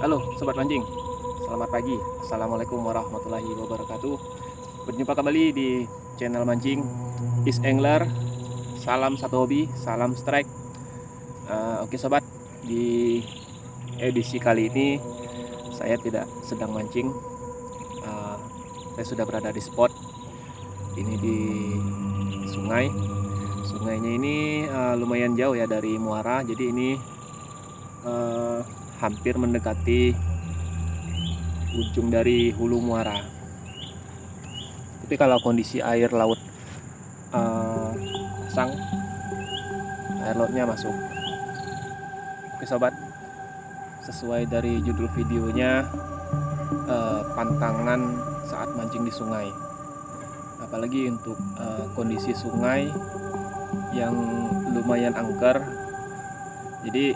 Halo Sobat Mancing, selamat pagi. Assalamualaikum warahmatullahi wabarakatuh. Berjumpa kembali di channel Mancing Is Angler. Salam satu hobi, salam strike. Oke Sobat, di edisi kali ini saya tidak sedang mancing. Saya sudah berada di spot. Ini di sungai. Sungainya ini lumayan jauh ya dari muara. Jadi ini hampir mendekati ujung dari hulu muara. Tapi kalau kondisi air laut pasang, air lautnya masuk. Oke sobat, sesuai dari judul videonya, pantangan saat mancing di sungai. Apalagi untuk kondisi sungai yang lumayan angker. Jadi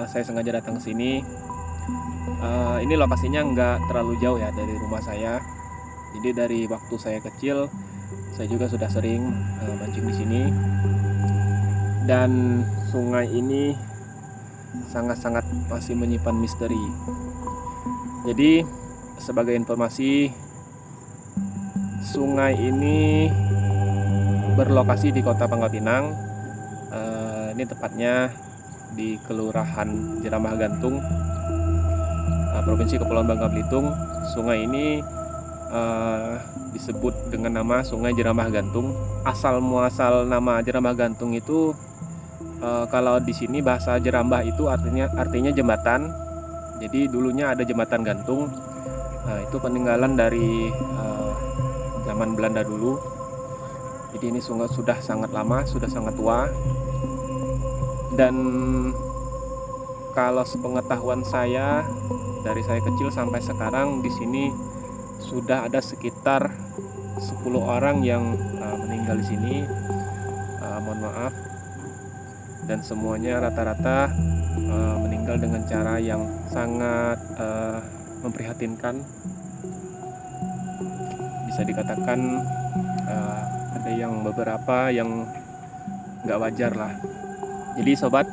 saya sengaja datang ke sini. Ini lokasinya nggak terlalu jauh ya dari rumah saya. Jadi dari waktu saya kecil, saya juga sudah sering mancing di sini. Dan sungai ini sangat-sangat masih menyimpan misteri. Jadi sebagai informasi, sungai ini berlokasi di Kota Pangkal Pinang. Ini tepatnya di Kelurahan Jeramah Gantung, Provinsi Kepulauan Bangka Belitung. Sungai ini disebut dengan nama Sungai Jeramah Gantung. Asal muasal nama Jeramah Gantung itu, kalau di sini bahasa Jerambah itu artinya jembatan. Jadi dulunya ada jembatan gantung. Itu peninggalan dari zaman Belanda dulu. Jadi ini sungai sudah sangat lama, sudah sangat tua. Dan kalau sepengetahuan saya, dari saya kecil sampai sekarang di sini sudah ada sekitar 10 orang yang meninggal di sini. Mohon maaf. Dan semuanya rata-rata meninggal dengan cara yang sangat memprihatinkan. Bisa dikatakan ada yang beberapa yang nggak wajar lah. Jadi sobat,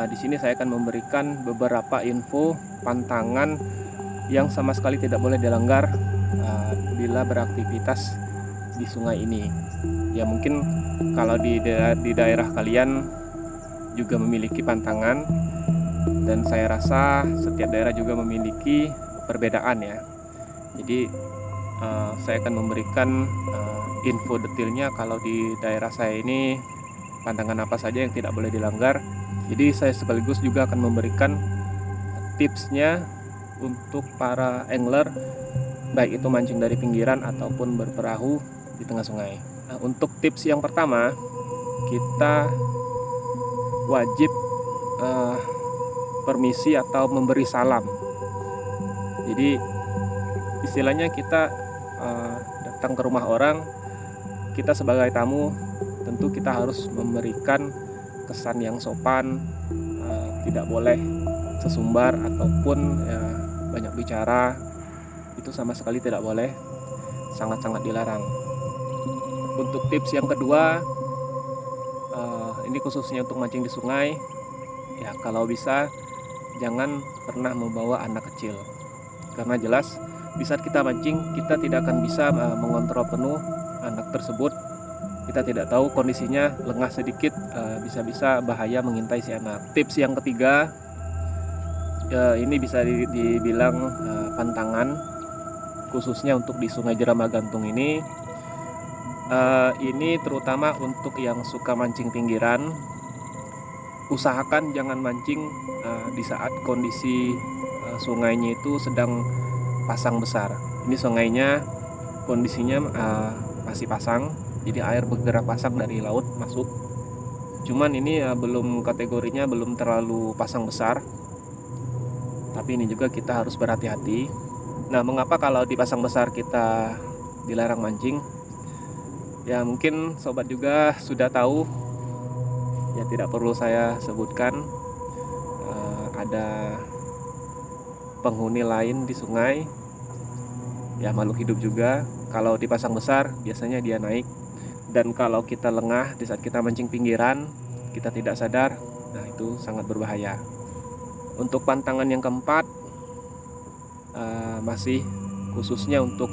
di sini saya akan memberikan beberapa info pantangan yang sama sekali tidak boleh dilanggar bila beraktivitas di sungai ini. Ya mungkin kalau di daerah kalian juga memiliki pantangan, dan saya rasa setiap daerah juga memiliki perbedaan ya. Jadi saya akan memberikan info detailnya kalau di daerah saya ini pantangan apa saja yang tidak boleh dilanggar. Jadi saya sekaligus juga akan memberikan tipsnya untuk para angler, baik itu mancing dari pinggiran ataupun berperahu di tengah sungai. Nah, untuk tips yang pertama, kita wajib permisi atau memberi salam. Jadi istilahnya kita datang ke rumah orang, kita sebagai tamu tentu kita harus memberikan kesan yang sopan, tidak boleh sesumbar ataupun banyak bicara. Itu sama sekali tidak boleh, sangat-sangat dilarang. Untuk tips yang kedua, ini khususnya untuk mancing di sungai, ya kalau bisa jangan pernah membawa anak kecil, karena jelas di saat kita mancing kita tidak akan bisa mengontrol penuh anak tersebut. Kita tidak tahu kondisinya, lengah sedikit bisa-bisa bahaya mengintai si anak. Tips yang ketiga, ini bisa dibilang pantangan khususnya untuk di Sungai Jeramah Gantung ini. Ini terutama untuk yang suka mancing pinggiran, usahakan jangan mancing di saat kondisi sungainya itu sedang pasang besar. Ini sungainya kondisinya masih pasang, jadi air bergerak pasang dari laut masuk. Cuman ini belum kategorinya belum terlalu pasang besar, tapi ini juga kita harus berhati-hati. Nah, mengapa kalau di pasang besar kita dilarang mancing? Ya mungkin sobat juga sudah tahu, ya tidak perlu saya sebutkan. Ada penghuni lain di sungai, ya makhluk hidup juga. Kalau di pasang besar biasanya dia naik. Dan kalau kita lengah di saat kita mancing pinggiran, kita tidak sadar, nah itu sangat berbahaya. Untuk pantangan yang keempat masih khususnya untuk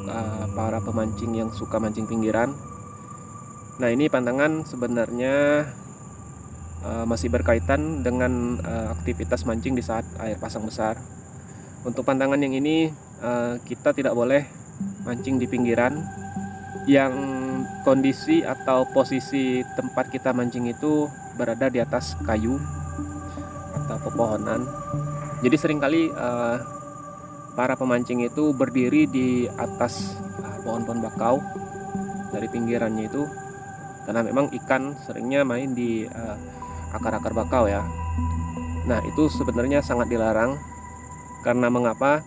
para pemancing yang suka mancing pinggiran. Nah, ini pantangan sebenarnya masih berkaitan dengan aktivitas mancing di saat air pasang besar. Untuk pantangan yang ini kita tidak boleh mancing di pinggiran yang kondisi atau posisi tempat kita mancing itu berada di atas kayu atau pepohonan. Jadi seringkali para pemancing itu berdiri di atas pohon-pohon bakau dari pinggirannya itu, karena memang ikan seringnya main di akar-akar bakau ya. Nah, itu sebenarnya sangat dilarang. Karena mengapa?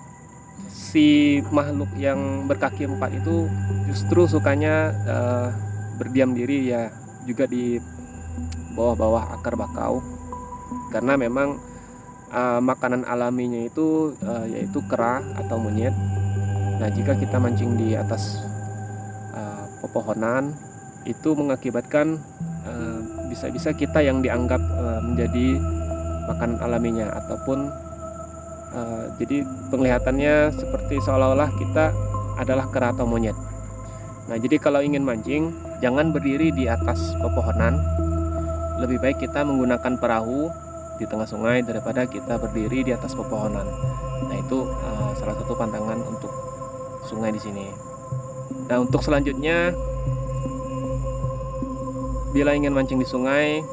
Si makhluk yang berkaki 4 itu justru sukanya berdiam diri ya juga di bawah-bawah akar bakau, karena memang makanan alaminya itu yaitu kera atau monyet. Nah, jika kita mancing di atas pepohonan, itu mengakibatkan bisa-bisa kita yang dianggap menjadi makanan alaminya, ataupun jadi penglihatannya seperti seolah-olah kita adalah kera atau monyet. Nah, jadi kalau ingin mancing, jangan berdiri di atas pepohonan. Lebih baik kita menggunakan perahu di tengah sungai daripada kita berdiri di atas pepohonan. Nah, itu salah satu pantangan untuk sungai di sini. Nah, untuk selanjutnya, bila ingin mancing di sungai,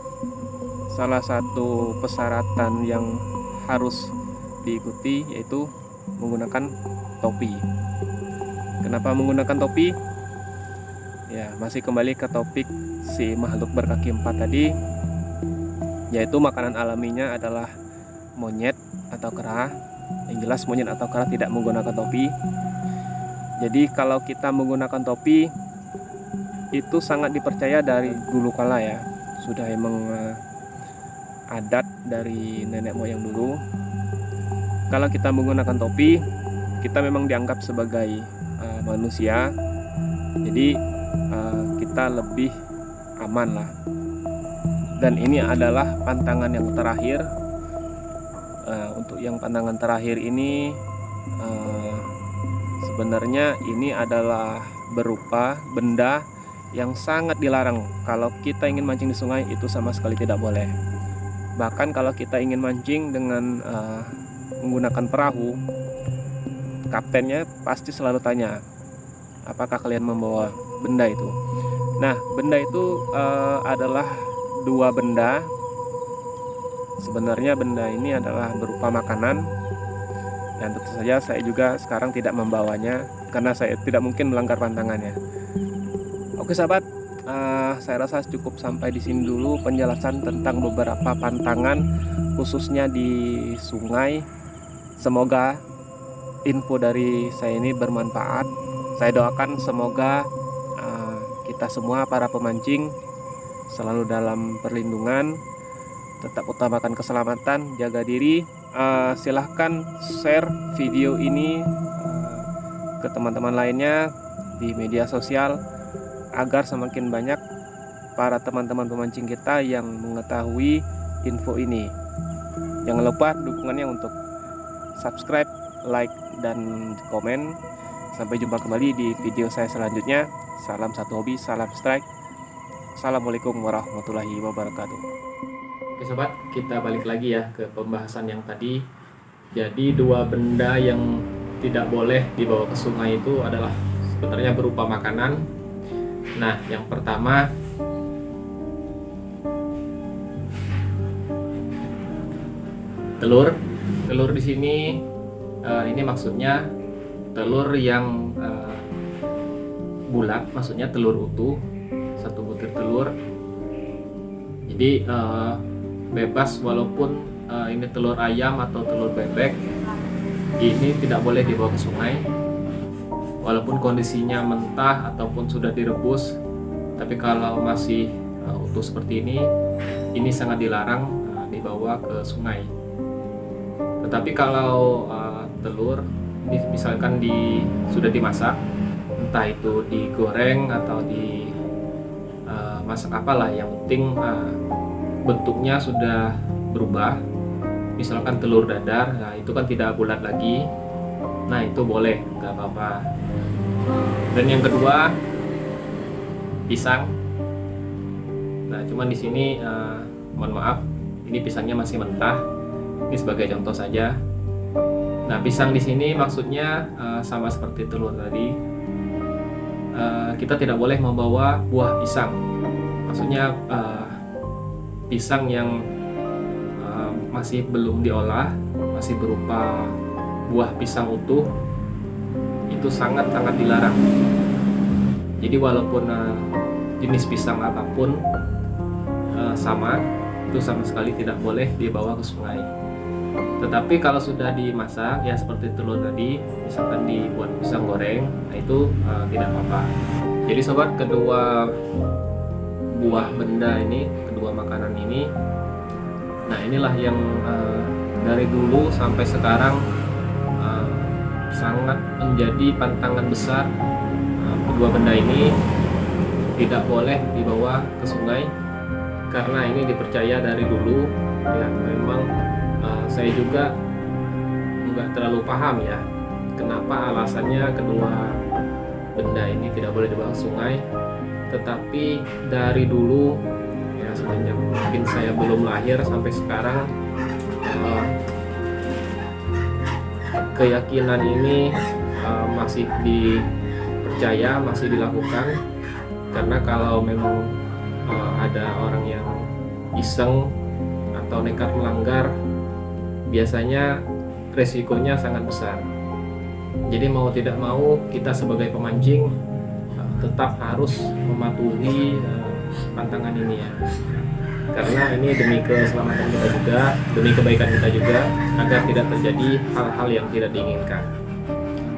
salah satu persyaratan yang harus diikuti yaitu menggunakan topi. Kenapa menggunakan topi? Ya, masih kembali ke topik si makhluk berkaki 4 tadi, yaitu makanan alaminya adalah monyet atau kera. Yang jelas monyet atau kera tidak menggunakan topi. Jadi kalau kita menggunakan topi, itu sangat dipercaya dari dulu kala ya. Sudah emang adat dari nenek moyang dulu. Kalau kita menggunakan topi, kita memang dianggap sebagai manusia. Jadi kita lebih aman lah. Dan ini adalah pantangan yang terakhir. Untuk yang pantangan terakhir ini sebenarnya ini adalah berupa benda yang sangat dilarang. Kalau kita ingin mancing di sungai, itu sama sekali tidak boleh. Bahkan kalau kita ingin mancing dengan menggunakan perahu, kaptennya pasti selalu tanya, apakah kalian membawa benda itu? Nah, benda itu adalah dua benda. Sebenarnya benda ini adalah berupa makanan, dan tentu saja saya juga sekarang tidak membawanya karena saya tidak mungkin melanggar pantangannya. Oke sahabat, saya rasa cukup sampai di sini dulu penjelasan tentang beberapa pantangan khususnya di sungai. Semoga info dari saya ini bermanfaat. Saya doakan semoga kita semua para pemancing selalu dalam perlindungan, tetap utamakan keselamatan, jaga diri. Silahkan share video ini ke teman-teman lainnya di media sosial agar semakin banyak para teman-teman pemancing kita yang mengetahui info ini. Jangan lupa dukungannya untuk subscribe, like, dan komen. Sampai jumpa kembali di video saya selanjutnya. Salam satu hobi, salam strike. Assalamualaikum warahmatullahi wabarakatuh. Oke sobat, kita balik lagi ya ke pembahasan yang tadi. Jadi dua benda yang tidak boleh dibawa ke sungai itu adalah sebenarnya berupa makanan. Nah, yang pertama telur. Telur di sini ini maksudnya telur yang bulat, maksudnya telur utuh, satu butir telur. Jadi bebas, walaupun ini telur ayam atau telur bebek, ini tidak boleh dibawa ke sungai walaupun kondisinya mentah ataupun sudah direbus. Tapi kalau masih utuh seperti ini sangat dilarang dibawa ke sungai. Tetapi kalau telur ini misalkan sudah dimasak, entah itu digoreng atau masak apalah, yang penting bentuknya sudah berubah, misalkan telur dadar, nah itu kan tidak bulat lagi, nah itu boleh, nggak apa-apa. Dan yang kedua, pisang. Nah cuman di sini mohon maaf, ini pisangnya masih mentah, ini sebagai contoh saja. Nah pisang di sini maksudnya sama seperti telur tadi, kita tidak boleh membawa buah pisang, maksudnya pisang yang masih belum diolah, masih berupa buah pisang utuh, itu sangat-sangat dilarang. Jadi walaupun jenis pisang apapun sama, itu sama sekali tidak boleh dibawa ke sungai. Tetapi kalau sudah dimasak ya seperti telur tadi, misalkan dibuat pisang goreng, nah itu tidak apa-apa. Jadi sobat, kedua buah benda ini, kedua makanan ini, nah inilah yang dari dulu sampai sekarang sangat menjadi pantangan besar. Kedua benda ini tidak boleh dibawa ke sungai, karena ini dipercaya dari dulu ya. Memang saya juga nggak terlalu paham ya kenapa alasannya kedua benda ini tidak boleh dibawa ke sungai, tetapi dari dulu ya, semenjak mungkin saya belum lahir sampai sekarang, keyakinan ini masih dipercaya, masih dilakukan. Karena kalau memang ada orang yang iseng atau nekat melanggar, biasanya resikonya sangat besar. Jadi mau tidak mau kita sebagai pemancing tetap harus mematuhi pantangan ini ya, karena ini demi keselamatan kita juga, demi kebaikan kita juga, agar tidak terjadi hal-hal yang tidak diinginkan.